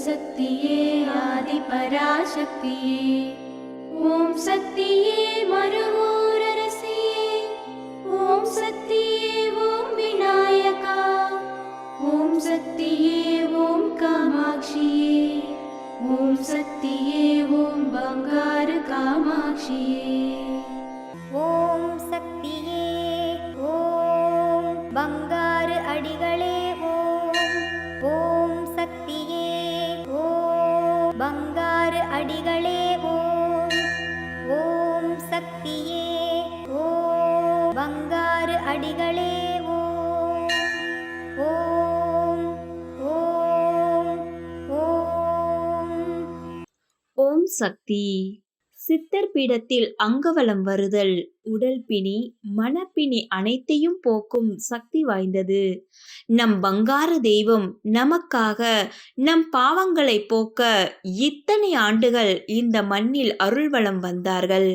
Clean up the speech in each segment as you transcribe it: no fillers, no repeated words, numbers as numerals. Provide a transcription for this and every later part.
சக்தியே ஆதி பராசக்தியே, ஓம் சக்தியே மறுவூரரசியே, ஓம் சக்தியே ஓம் விநாயகா, ஓம் சக்தியே ஓம் காமாட்சியே, ஓம் சக்தியே ஓம் பங்காரு காமாட்சியே. ஓம் சக்தியே ஓம் பங்காரு அடிகளே ஓம். ஓம் சக்தியே ஓம் பங்காரு அடிகளே ஓம். ஓம் சக்தியே ஓம் பங்காரு அடிகளே ஓம். ஓம் ஓம் ஓம். ஓம் சக்தி. சித்தர் பீடத்தில் அங்கவலம் வருதல் உடல் பிணி மனப்பிணி அனைத்தையும் போக்கும் சக்தி வாய்ந்தது. நம் பங்கார தெய்வம் நமக்காக நம் பாவங்களை போக்க இத்தனை ஆண்டுகள் இந்த மண்ணில் அருள்வலம் வந்தார்கள்.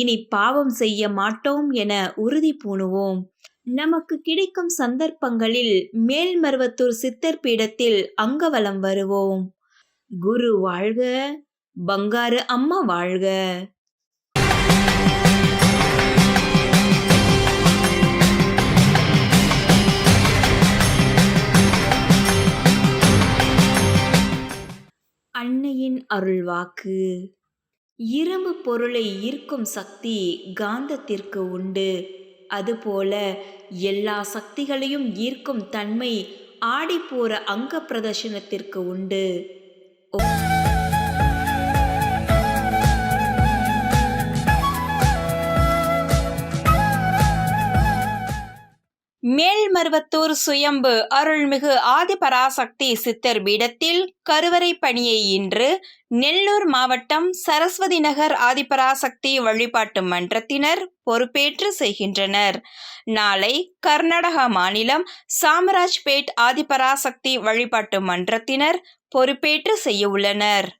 இனி பாவம் செய்ய மாட்டோம் என உறுதி பூணுவோம். நமக்கு கிடைக்கும் சந்தர்ப்பங்களில் மேல்மருவத்தூர் சித்தர் பீடத்தில் அங்கவலம் வருவோம். குரு வாழ்க, பங்காரு அம்மா வாழ்க. அன்னையின் அருள்வாக்கு. இரும்பு பொருளை ஈர்க்கும் சக்தி காந்தத்திற்கு உண்டு. அதுபோல எல்லா சக்திகளையும் ஈர்க்கும் தன்மை ஆடிப்போற அங்க பிரதர்சனத்திற்கு உண்டு. மேல்மருவத்தூர் சுயம்பு அருள்மிகு ஆதிபராசக்தி சித்தர் பீடத்தில் கருவறை பணியை இன்று நெல்லூர் மாவட்டம் சரஸ்வதி நகர் ஆதிபராசக்தி வழிபாட்டு மன்றத்தினர் பொறுப்பேற்று செய்கின்றனர். நாளை கர்நாடகா மாநிலம் சாமராஜ்பேட் ஆதிபராசக்தி வழிபாட்டு மன்றத்தினர் பொறுப்பேற்று செய்ய உள்ளனர்.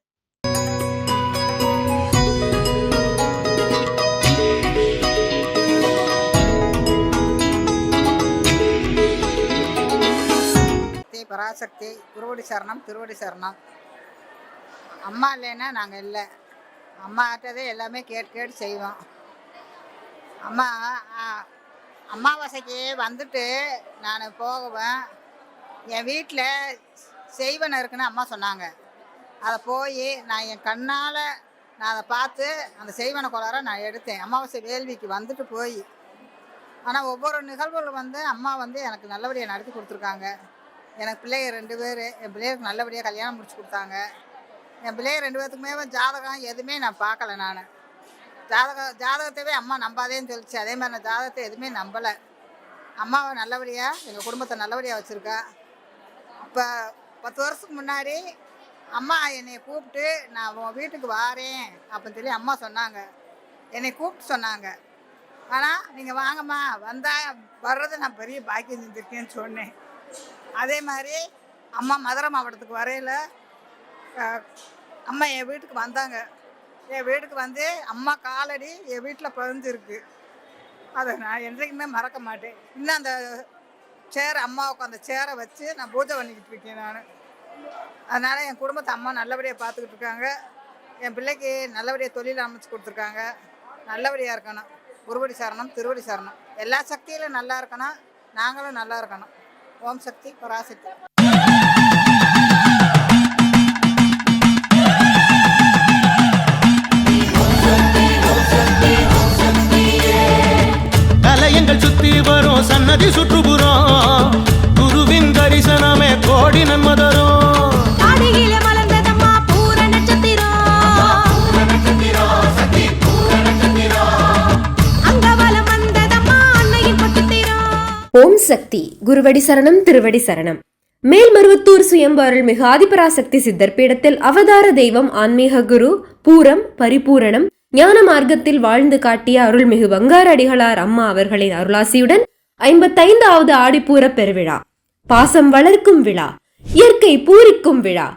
பராசக்தி குருவடி சரணம், திருவடி சரணம். அம்மா இல்லைன்னா நாங்கள் இல்லை. அம்மாட்டதே எல்லாமே கேட்டு செய்வோம். அம்மா அமாவாசைக்கு வந்துட்டு நான் போகுவேன். என் வீட்டில் செய்வன இருக்குன்னு அம்மா சொன்னாங்க. அதை போய் நான் என் கண்ணால் நான் அதை பார்த்து அந்த செய்வன கொளார நான் எடுத்தேன். அமாவாசை வேள்விக்கு வந்துட்டு போய். ஆனால் ஒவ்வொரு நிகழ்வுகளும் அம்மா எனக்கு நல்லபடியாக நடத்தி கொடுத்துருக்காங்க. எனக்கு பிள்ளைங்க 2 பேர். என் பிள்ளைகளுக்கு நல்லபடியாக கல்யாணம் முடிச்சு கொடுத்தாங்க. என் பிள்ளைங்க 2 பேர்த்துக்குமே ஜாதகம் எதுவுமே நான் பார்க்கல. நான் ஜாதகத்தவே அம்மா நம்பாதேன்னு சொல்லிச்சு. அதே மாதிரி நான் ஜாதகத்தை எதுவுமே நம்பலை. அம்மாவை நல்லபடியாக எங்கள் குடும்பத்தை நல்லபடியாக வச்சுருக்கா. இப்போ 10 வருஷத்துக்கு முன்னாடி அம்மா என்னை கூப்பிட்டு நான் உன் வீட்டுக்கு வாரேன் அப்படின்னு சொல்லி அம்மா சொன்னாங்க. என்னை கூப்பிட்டு சொன்னாங்க. ஆனால் நீங்கள் வாங்கம்மா, வந்தால் வர்றது நான் பெரிய பாக்கியம் செஞ்சுருக்கேன்னு சொன்னேன். அதே மாதிரி அம்மா மதுரை மாவட்டத்துக்கு வரையில் அம்மா என் வீட்டுக்கு வந்தாங்க. என் வீட்டுக்கு அம்மா காலடி என் வீட்டில் பதிஞ்சிருக்கு. அதை நான் என்றைக்குமே மறக்க மாட்டேன். இன்னும் அந்த அம்மாவுக்கு அந்த சேரை வச்சு நான் பூஜை பண்ணிக்கிட்டு இருக்கேன் நான். அதனால் என் குடும்பத்தை அம்மா நல்லபடியாக பார்த்துக்கிட்டு இருக்காங்க. என் பிள்ளைக்கு நல்லபடியாக தொழில் அமைச்சு கொடுத்துருக்காங்க. நல்லபடியாக இருக்கணும். குருவடி சரணம், திருவடி சரணம். எல்லா சக்தியிலும் நல்லா இருக்கணும், நாங்களும் நல்லா இருக்கணும். ஓம் சக்தி பராசக்தி. கலையங்கள் சுத்தி வரும் சன்னதி சுற்றுப்புறம், குருவின் தரிசனமே கோடி நன்மதரும். ஓம் சக்தி. குருவடி சரணம், திருவடி சரணம். மேல்மருவத்தூர் சுயம்பு அருள்மிகு ஆதிபராசக்தி சித்தர் பீடத்தில் அவதார தெய்வம் ஆன்மீக குரு பூரம் பரிபூரணம் ஞான மார்க்கத்தில் வாழ்ந்து காட்டிய அருள்மிகு பங்காரு அடிகளார் அம்மா அவர்களின் அருளாசியுடன் 55வது ஆடிப்பூர பெருவிழா, பாசம் வளர்க்கும் விழா, இயற்கை பூரிக்கும் விழா,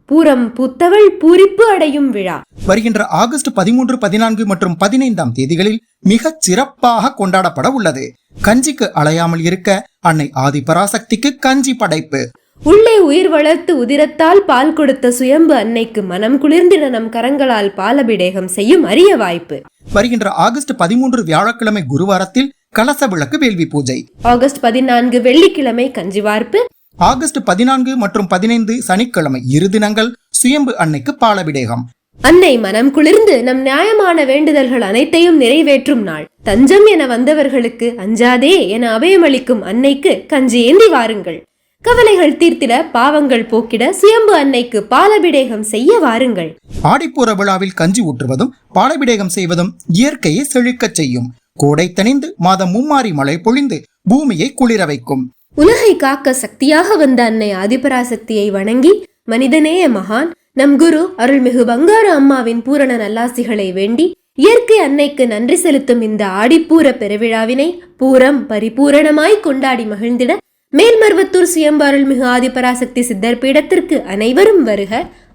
பூரம் பூத்தவள் பூரிப்பு அடையும் விழா வருகின்ற ஆகஸ்ட் 13, 14 மற்றும் 15ஆம் தேதிகளில் மிக சிறப்பாக கொண்டாடப்பட உள்ளது. கஞ்சிக்கு அலையாமல் இருக்க அன்னை ஆதிபராசக்திக்கு கஞ்சி படைப்பு. உள்ளே உயிர் வளர்த்து உதிரத்தால் பால் கொடுத்த சுயம்பு அன்னைக்கு மனம் குளிர்ந்திட நம் கரங்களால் பாலபிடேகம் செய்யும் அரிய வாய்ப்பு. வருகின்ற ஆகஸ்ட் 13 வியாழக்கிழமை குருவாரத்தில் கலச விளக்கு வேள்வி பூஜை. ஆகஸ்ட் 14 வெள்ளிக்கிழமை கஞ்சி வார்ப்பு. ஆகஸ்ட் 14 மற்றும் 15 சனிக்கிழமை இரு தினங்கள் சுயம்பு அன்னைக்கு பாலபிடேகம். அன்னை மனம் குளிர்ந்து நம் நியாயமான வேண்டுதல்கள் அனைத்தையும் நிறைவேற்றும் நாள். தஞ்சம் என வந்தவர்களுக்கு அஞ்சாதே என அபயமளிக்கும் அன்னைக்கு கஞ்சி ஏந்தி வாருங்கள். கவலைகள் தீர்த்திட, பாவங்கள் போக்கிட சுயம்பு அன்னைக்கு பாலபிடேகம் செய்ய வாருங்கள். ஆடிப்பூர விழாவில் கஞ்சி ஊற்றுவதும் பாலபிடேகம் செய்வதும் இயற்கையை செழிக்கச் செய்யும். கோடை தணிந்து மாதம் மும்மாரி மழை பொழிந்து பூமியை குளிர வைக்கும். உலகை காக்க சக்தியாக வந்த அன்னை ஆதிபராசக்தியை வணங்கி மனிதநேய மகான் நம் குரு அருள்மிகு பங்காரு அம்மாவின் பூரண நல்லாசிகளை வேண்டி இயற்கை அன்னைக்கு நன்றி செலுத்தும் இந்த ஆடிப்பூர பெருவிழாவினை பூரம் பரிபூரணமாய் கொண்டாடி மகிழ்ந்திட மேல்மருவத்தூர் சுயம்பு அருள்மிகு ஆதிபராசக்தி சித்தர் பீடத்திற்கு அனைவரும் வருக.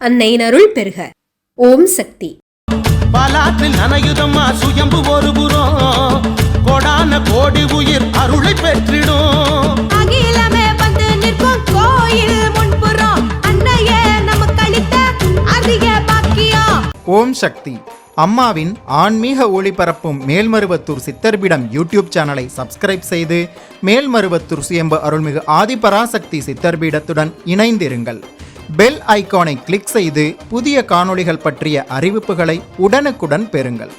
அன்னையின் அருள் பெறுக. ஓம் சக்தி. பலாற்றில் நனையுதம்மா சுயம்பு ஒரு புறம், கோடான கோடி உயிர் அருளை பெற்றிடும். அகிலமே வந்து நிற்கும் கோயில் முன்புறம் அன்னையே நமக்கு அளித்த அதிக பாக்கியம். ஓம் சக்தி. அம்மாவின் ஆன்மீக ஒளிபரப்பும் மேல்மருவத்தூர் சித்தர்பீடம் யூடியூப் சேனலை சப்ஸ்கிரைப் செய்து மேல்மருவத்தூர் சுயம்பு அருள்மிகு ஆதிபராசக்தி சித்தர்பீடத்துடன் இணைந்திருங்கள். பெல் ஐகானை கிளிக் செய்து புதிய காணொளிகள் பற்றிய அறிவிப்புகளை உடனுக்குடன் பெறுங்கள்.